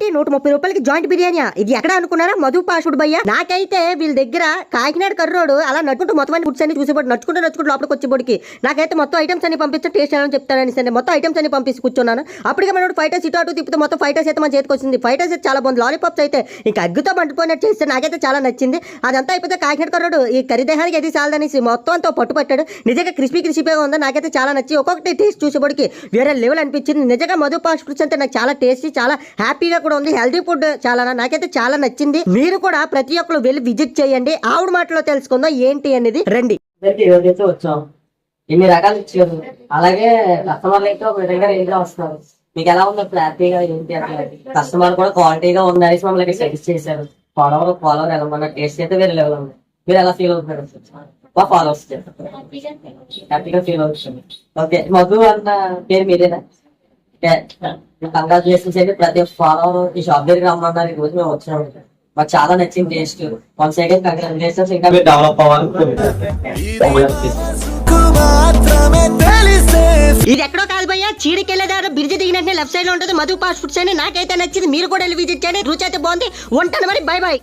రూపాయలకి జాయింట్ బిర్యానీ. ఇది ఎక్కడ అనుకున్నారా? మధు ఫాస్ట్ ఫుడ్ భయ్య. నాకైతే వీళ్ళ దగ్గర కాకినాడ కర్రోడు అలా నడుచుకుంటూ మొత్తం అన్ని ఫుడ్స్ అన్ని చూసేబడి నడుచుకుంటూ లోపలికి వచ్చేబడికి నాకైతే మొత్తం ఐటమ్స్ అన్ని పంపిస్తే టేస్ట్ చేయాలని చెప్తానని సరే మొత్తం ఐటమ్స్ అన్ని పంపిస్తూ కూర్చున్నాను. అప్పటికే మనోడు ఫైటర్స్ ఇటు అటు తిప్పితే మొత్తం ఫైటర్స్ అయితే మన చేతికి వచ్చింది. ఫైటర్స్ అయితే చాలా బాగుంది. లాలీపాప్స్ అయితే ఇంకా అగ్గుతో మండిపోయినట్టు చేస్తే నాకైతే చాలా నచ్చింది. అదంతా అయిపోతే కాకినాడ కర్రోడు ఈ కరిదేహానికి అది చాలదనేసి మొత్తం అంతా పట్టుపట్టాడు. నిజంగా క్రిస్పీగా ఉంది. నాకైతే చాలా నచ్చి ఒక్కొక్కటి టేస్ట్ చూసేబడికి వేరే లెవెల్ అనిపించింది. నిజంగా మధు ఫాస్ట్ ఫుడ్స్ అంటే నాకు చాలా టేస్టీ చాలా హ్యాపీగా కూడా ఉంది. హెల్తీ ఫుడ్ చాలా నాకైతే చాలా నచ్చింది. మీరు కూడా ప్రతి ఒక్కరు వెళ్ళి విజిట్ చేయండి. ఆవిడ మాటలో తెలుసుకుందాం ఏంటి అనేది. రండి. వచ్చాం ఇన్ని రకాలు ఇచ్చారు. అలాగే కస్టమర్లు అయితే ఒక విధంగా రేంజ్లో వస్తున్నారు. మీకు ఎలా ఉంది హ్యాపీగా ఏంటి అట్లా కస్టమర్ కూడా క్వాలిటీగా ఉందని మమ్మల్ని సజెస్ట్ చేశారు. ఫాలోవర్ ఎలా ఉన్న టేస్ట్ అయితే వేరే లెవెల్ ఉంది. మీరు ఎలా ఫీల్ అవుతున్నారు? బాగా ఫాలోవర్స్ హ్యాపీగా ఫీల్ అవుతుంది. ఓకే, మధు అన్న పేరు మీరేనా? కంగ్రాచులేషన్స్ అండి. ప్రతి ఫాలోవర్ ఈ షాప్ దగ్గరికి రమ్మన్నారు. ఈ రోజు మేము వచ్చినాము. మాకు చాలా నచ్చింది టేస్ట్. One second congratulations. ఇంకా డెవలప్ అవ్వాలి. ఇది ఎక్కడో కాదు భయ్యా, చీడికెళ్ళేదారు బ్రిడ్జ్ దిగినట్టే లెఫ్ట్ సైడ్ లో ఉంటుంది మధు ఫాస్ట్ ఫుడ్స్ అని. నాకైతే నచ్చింది. మీరు కూడా వెళ్ళి విజిట్ చేయండి. రుచి అయితే బాగుంది. ఉంటాను మరి. By by.